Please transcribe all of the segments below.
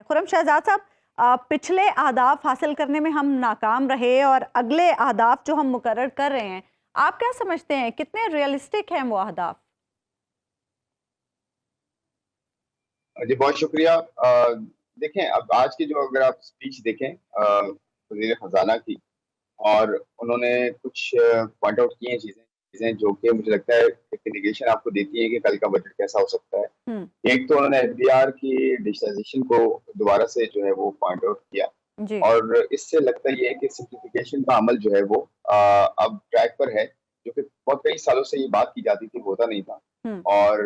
खुर्रम शहजाद साहब, पिछले अहदाफ हासिल करने में हम नाकाम रहे और अगले अहदाफ जो हम मुकर्रर कर रहे हैं, आप क्या समझते हैं कितने रियलिस्टिक हैं वो अहदाफ? जी बहुत शुक्रिया। देखें, अब आज की जो अगर आप स्पीच देखें वज़ीर ख़ज़ाना की, और उन्होंने कुछ पॉइंट आउट किए हैं चीज़ें चीज़ें जो कि मुझे लगता है एक इंडिकेशन आपको देती है कि कल का बजट कैसा हो सकता है। एक तो उन्होंने एफडीआर की डिजिटाइजेशन को दोबारा से जो है वो पॉइंट आउट किया, जी। और इससे लगता ये है कि सिम्प्लिफिकेशन का अमल जो है वो अब ट्रैक पर है, जो कि बहुत कई सालों से ये बात की जाती थी, होता नहीं था। और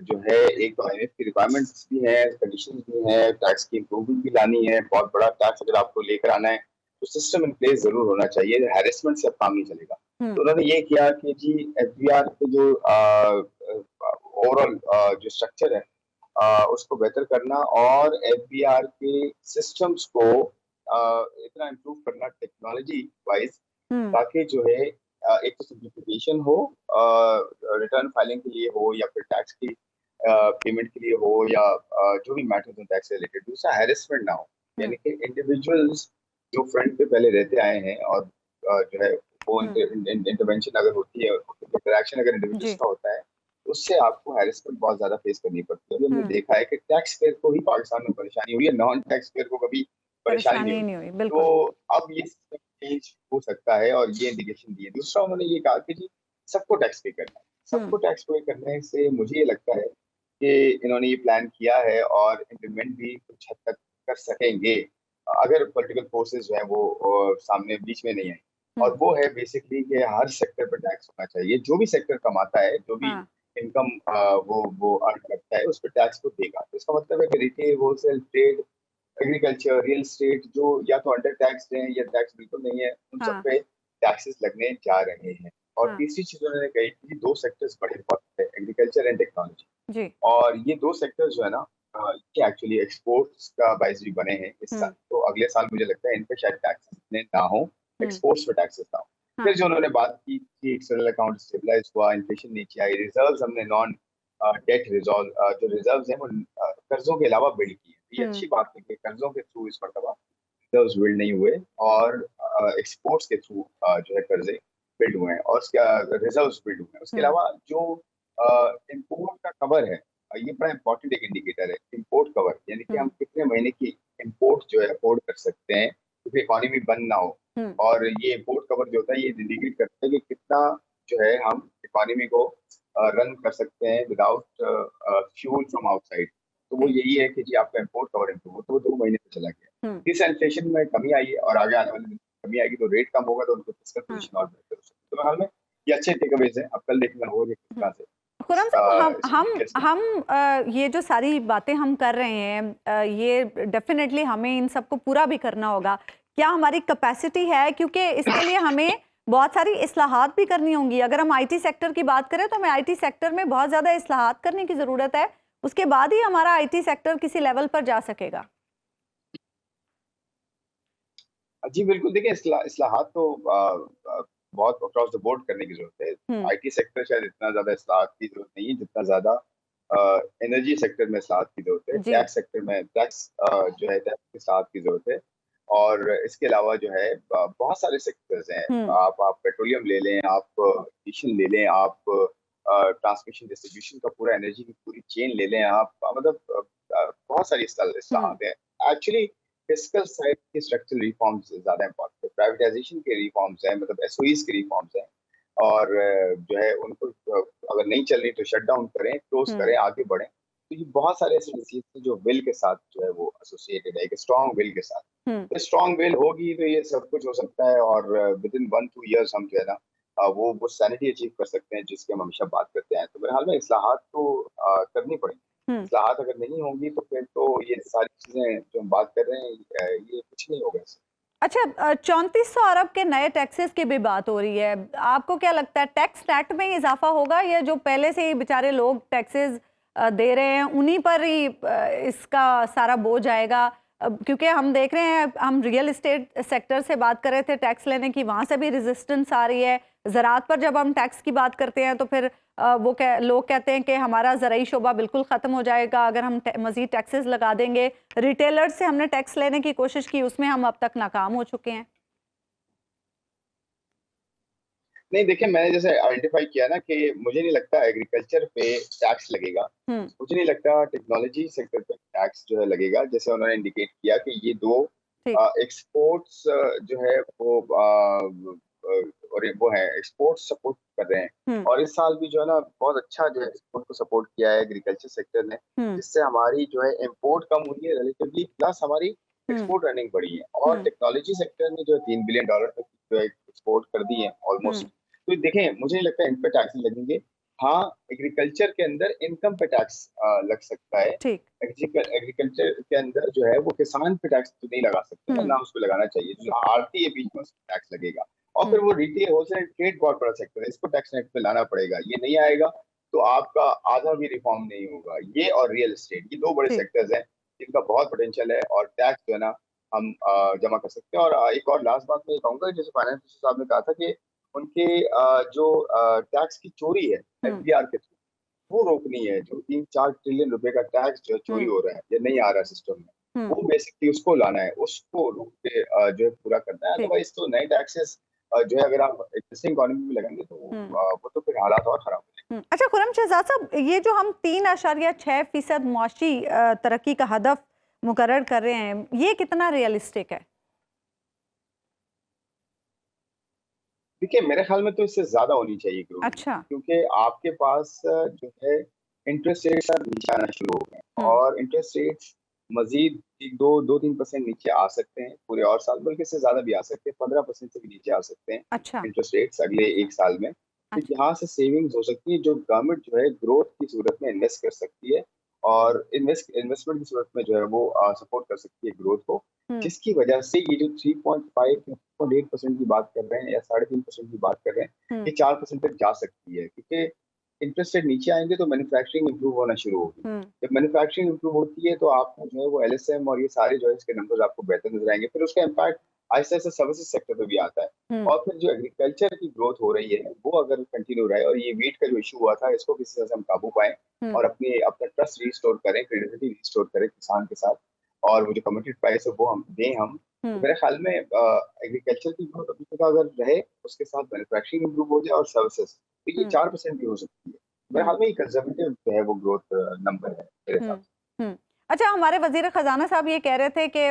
जो है एक तो आईएमएफ की रिक्वायरमेंट्स भी है, कंडीशंस भी हैं, टैक्स की इम्प्रूवमेंट भी लानी है, बहुत बड़ा टैक्स अगर आपको लेकर आना है तो सिस्टम इन प्लेस ज़रूर होना चाहिए, हैरेसमेंट से अब काम नहीं चलेगा। तो उन्होंने ये किया कि जी एफबीआर के जो ओवरऑल जो स्ट्रक्चर है उसको बेहतर करना, और एफबीआर के सिस्टम्स को इतना इम्प्रूव करना टेक्नोलॉजी वाइज, ताकि जो है एक तो सिंप्लीफिकेशन हो, रिटर्न फाइलिंग के लिए हो या फिर टैक्स की पेमेंट के लिए हो, या जो भी मैटर्स हैं टैक्स रिलेटेड, दूसरा हैरेसमेंट ना हो। यानी कि इंडिविजुअल्स जो फ्रंट पे पहले रहते आए हैं, और जो है वो इंटरवेंशन अगर होती है, इंटरेक्शन अगर इंडिविजुअल्स का होता है, उससे आपको हैरेसमेंट बहुत ज्यादा फेस करनी पड़ती है। अभी हमने देखा है कि टैक्स पेयर को ही पाकिस्तान में परेशानी हुई है, नॉन टैक्स पेयर को कभी परेशानी नहीं नहीं हुई, हुई। बिल्कुल। तो अब ये चेंज हो सकता है, और ये इंडिकेशन दी है। दूसरा उन्होंने ये कहा कि जी सबको टैक्स पे करना है। सबको टैक्स पे करने से मुझे ये लगता है कि इन्होंने ये प्लान किया है और इम्प्लीमेंट भी कुछ हद तक कर सकेंगे, अगर पॉलिटिकल फोर्सेस जो है वो सामने बीच में नहीं आए। और वो है बेसिकली कि हर सेक्टर पर टैक्स होना चाहिए, जो भी सेक्टर कमाता है, जो भी इनकम वो अर्न करता है, उस पर टैक्स को देगा। तो इसका मतलब है कि retail, wholesale, trade, agriculture, real estate जो या तो अंडर टैक्स हैं या टैक्स बिल्कुल नहीं है, उन सब पे टैक्सेस लगने जा रहे हैं। और तीसरी चीज उन्होंने कही कि दो सेक्टर्स बड़े इंपॉर्टेंट है, एग्रीकल्चर एंड टेक्नोलॉजी। और ये दो सेक्टर्स जो है ना, ये एक्चुअली एक्सपोर्ट्स का बाइस भी बने हैं इस साल। तो अगले साल मुझे लगता है इन पे शायद टैक्सेस इतने ना हो, एक्सपोर्ट्स पे टैक्सेस ना हो। फिर जो उन्होंने बात की कि एक्सटर्नल अकाउंट स्टेबलाइज हुआ, इन्फ्लेशन नीचे आई, रिजर्व्स हमने नॉन डेट रिजॉल्व जो रिजर्व्स हैं वो कर्जों के अलावा बिल्ड किए। ये अच्छी बात है कि कर्जों के थ्रू इस मरतबा रिजर्व्स बिल्ड नहीं हुए, और एक्सपोर्ट्स के थ्रू जो है कर्जे बिल्ड हुए हैं, और उसका रिजर्व्स बिल्ड हुए हैं। उसके अलावा जो इम्पोर्ट का कवर है, ये बड़ा इंपॉर्टेंट एक इंडिकेटर है, इम्पोर्ट कवर, यानी कि हम कितने महीने की इम्पोर्ट जो है अफोर्ड कर सकते हैं क्योंकि इकोनॉमी बंद ना हो। और ये इम्पोर्ट कवर जो होता है ये इंडिकेट करता है कि कितना जो है हम इकोनॉमी को रन कर सकते हैं विदाउट फ्यूल फ्रॉम आउटसाइड। तो वो यही है कि जी आपका इम्पोर्ट कवर इम्प्रूव हो, तो वो 2 महीने में चला गया। इस इन्फ्लेशन में कमी आई है, और आगे आने वाले दिन कमी आएगी, तो रेट कम होगा, तो उनको फिस्कल पोजीशन और बेहतर हो सकती है। तो हाल में ये अच्छे टेकअवेज हैं, अब कल देखना होगा कि किस तरह से खुर्रम साहब, हम ये जो सारी बातें हम कर रहे हैं, ये डेफिनेटली हमें इन सबको पूरा भी करना होगा। क्या हमारी कैपेसिटी है? क्योंकि इसके लिए हमें बहुत सारी इस्लाहात भी करनी होंगी। अगर हम आईटी सेक्टर की बात करें तो हमें आईटी सेक्टर में बहुत ज़्यादा इस्लाहात करने की ज़रूरत है, उसके बाद ही हमारा आईटी सेक्टर किसी लेवल पर जा सकेगा। जी बिल्कुल, देखिए इस्लाहात तो बहुत अक्रॉस द बोर्ड करने की जरूरत है। आईटी सेक्टर शायद इतना ज्यादा इस्लाहात की जरूरत नहीं है जितना ज्यादा एनर्जी सेक्टर में इस्लाहात की जरूरत है, टैक्स सेक्टर में टैक्स जो है टैक्स की इस्लाहात की जरूरत है। और इसके अलावा जो है बहुत सारे सेक्टर्स हैं, आप पेट्रोलियम ले लें, आप एविएशन ले लें, आप ट्रांसमिशन डिस्ट्रीब्यूशन का पूरा एनर्जी की पूरी चेन ले लें, आप मतलब बहुत सारी इस्लाहात हैं। एक्चुअली फिस्कल साइड के स्ट्रक्चरल रिफॉर्म्स ज्यादा इंपॉर्टेंट है, प्राइवेटाइजेशन के रिफॉर्म्स हैं, मतलब एसओईज के रिफॉर्म्स हैं, और जो है उनको अगर नहीं चल रही तो शट डाउन करें, क्लोज करें, आगे बढ़ें। तो ये बहुत सारे ऐसे डिसीज हैं जो विल के साथ जो है वो एसोसिएटेड है, एक स्ट्रॉन्ग विल के साथ। तो स्ट्रॉन्ग विल होगी तो ये सब कुछ हो सकता है, और विद इन 1-2 ईयर्स हम जो है ना वो सैनिटी अचीव कर सकते हैं जिसकी हम हमेशा बात करते हैं। तो मेरे हाल में इस्लाहात तो करनी पड़ेगी। इस्लाहात अगर नहीं होंगी तो फिर तो ये सारी चीजें जो हम बात कर रहे हैं ये कुछ नहीं होगा इससे। अच्छा, 3400 अरब के नए टैक्सेस की भी बात हो रही है। आपको क्या लगता है टैक्स नेट में इजाफा होगा, या जो पहले से ही बेचारे लोग टैक्सेस दे रहे हैं उन्हीं पर ही इसका सारा बोझ आएगा? क्योंकि हम देख रहे हैं, हम रियल एस्टेट सेक्टर से बात कर रहे थे टैक्स लेने की, वहाँ से भी रेजिस्टेंस आ रही है। ज़राअत पर जब हम टैक्स की बात करते हैं तो फिर लोग कहते हैं कि हमारा ज़राई शोबा बिल्कुल ख़त्म हो जाएगा अगर हम मज़ीद टैक्सेस लगा देंगे। रिटेलर्स से हमने टैक्स लेने की कोशिश की, उसमें हम अब तक नाकाम हो चुके हैं। नहीं, देखिए, मैंने जैसे आइडेंटिफाई किया ना कि मुझे नहीं लगता एग्रीकल्चर पे टैक्स लगेगा। मुझे नहीं लगता टेक्नोलॉजी सेक्टर पे टैक्स जो है लगेगा। जैसे उन्होंने इंडिकेट किया कि ये दो ठीक। एक्सपोर्ट्स जो है वो और वो है एक्सपोर्ट सपोर्ट कर रहे हैं। और इस साल भी जो है ना बहुत अच्छा जो है एक्सपोर्ट को सपोर्ट किया है एग्रीकल्चर सेक्टर ने, जिससे हमारी जो है इम्पोर्ट कम हुई है रिलेटिवली, प्लस हमारी एक्सपोर्ट अर्निंग बढ़ी है। और टेक्नोलॉजी सेक्टर ने जो $3 बिलियन तक जो है एक्सपोर्ट कर दी है ऑलमोस्ट। तो देखें, मुझे नहीं लगता इन पे टैक्सेस लगेंगे। हाँ, एग्रीकल्चर के अंदर इनकम पे टैक्स लग सकता है। ठीक। एग्रीकल्चर के अंदर जो है वो किसान पे टैक्स तो नहीं लगा सकते ना, ना उसको लगाना चाहिए। जो आड़ती है बीच में उसको टैक्स लगेगा। और फिर वो रिटेल होलसेल ट्रेड बहुत बड़ा सेक्टर है, इसको टैक्स नेट पे लाना पड़ेगा। ये नहीं आएगा तो आपका आधा भी रिफॉर्म नहीं होगा। ये और रियल एस्टेट, ये दो बड़े ठीक। सेक्टर्स हैं जिनका बहुत पोटेंशियल है, और टैक्स जो है ना हम जमा कर सकते हैं। और एक और लास्ट बात मैं ये कहूंगा, जैसे फाइनेंस मिनिस्टर साहब ने कहा था कि उनके जो टैक्स की चोरी है एफडीआर के थ्रू, वो रोकनी है। जो 3-4 ट्रिलियन रुपए का टैक्स जो चोरी हो रहा है या नहीं आ रहा है सिस्टम में, वो बेसिकली उसको लाना है, उसको रोक के जो है पूरा करना है। अदरवाइज तो नए टैक्सेस जो है अगर आप एक्जिस्टिंग इकोनॉमी में लगाएंगे तो वो तो फिर हालात और खराब हो जाएंगे। अच्छा खुर्रम शहजाद साहब, ये जो हम 3.6% मुआशी तरक्की का हदफ मुकर्रर कर रहे हैं, ये कितना रियलिस्टिक है? देखिए, मेरे ख्याल में तो इससे ज्यादा होनी चाहिए ग्रोथ। अच्छा। क्योंकि आपके पास जो है इंटरेस्ट रेट्स अब नीचे आना शुरू हो गए, और इंटरेस्ट रेट्स मजीद 2-3% नीचे आ सकते हैं पूरे और साल, बल्कि इससे ज्यादा भी आ सकते हैं, 15% से भी नीचे आ सकते हैं अच्छा। इंटरेस्ट रेट्स अगले एक साल में। तो अच्छा। यहाँ से सेविंग्स हो सकती है, जो गवर्नमेंट जो है ग्रोथ की सूरत में इन्वेस्ट कर सकती है, और इन्वेस्टमेंट की सूरत में जो है वो सपोर्ट कर सकती है ग्रोथ को। जिसकी वजह से ये जो 3.5-3.8% की बात कर रहे हैं या 3.5% की बात कर रहे हैं, ये 4% तक जा सकती है। क्योंकि इंटरेस्ट रेट नीचे आएंगे तो मैन्युफैक्चरिंग इंप्रूव होना शुरू होगी। जब मैन्युफैक्चरिंग इंप्रूव होती है तो आपको जो है वो एलएसएम और ये सारे जो है इसके नंबर्स आपको बेहतर नजर आएंगे। फिर उसका impact Aahista Aahista services sector पे भी आता है। और फिर जो एग्रीकल्चर की ग्रोथ हो रही है वो अगर कंटिन्यू रहे, और ये वीट का जो इशू हुआ था इसको किसी तरह से हम काबू पाएं, और अपना ट्रस्ट रिस्टोर करें, क्रेडिबिलिटी रिस्टोर करें किसान के साथ, और वो जो कमिटेड प्राइस है वो हम दें। तो मेरे ख्याल में एग्रीकल्चर की ग्रोथ अभी तक अगर रहे, उसके साथ मैन्युफैक्चरिंग इंप्रूव हो जाए और सर्विसेज, तो ये 4% भी हो सकती है। मेरे ख्याल में ये कंजर्वेटिव जो है वो ग्रोथ नंबर है मेरे हिसाब से। अच्छा, हमारे वजीर खजाना साहब ये कह रहे थे कि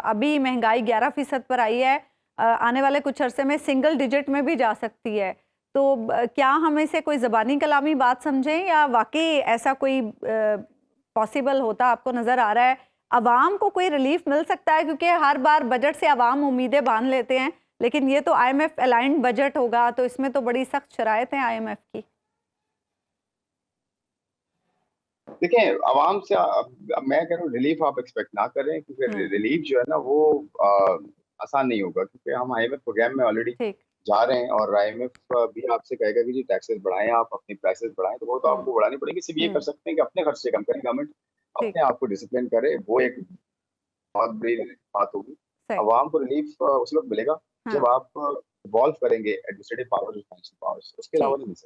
अभी महंगाई 11% पर आई है, आने वाले कुछ अरसे में सिंगल डिजिट में भी जा सकती है। तो क्या हम इसे कोई ज़बानी कलामी बात समझें, या वाकई ऐसा कोई पॉसिबल होता आपको नज़र आ रहा है? अवाम को कोई रिलीफ मिल सकता है? क्योंकि हर बार बजट से अवाम उम्मीदें बांध लेते हैं, लेकिन ये तो IMF अलाइंड बजट होगा, तो इसमें तो बड़ी सख्त शराइत है IMF की। देखिए, आवाम से अब मैं कह रहा हूँ रिलीफ आप एक्सपेक्ट ना करें, क्योंकि रिलीफ जो है ना वो आसान नहीं होगा। क्योंकि हम IMF प्रोग्राम में ऑलरेडी ठीक। जा रहे हैं, और IMF भी आपसे कहेगा कि जी टैक्सेस बढ़ाएं, आप अपनी प्राइसेस बढ़ाएं, तो वो तो आपको बढ़ानी पड़ेगी। सिर्फ ये कर सकते हैं कि अपने खर्च से कम करें, गवर्नमेंट अपने आप को डिसिप्लिन करे, वो एक बहुत बड़ी बात होगी। अवाम को रिलीफ उस वक्त मिलेगा जब आप इवॉल्व करेंगे एडमिनिस्ट्रेटिव पावर्स और फाइनेंशियल पावर्स, उसके अलावा नहीं मिल सकता।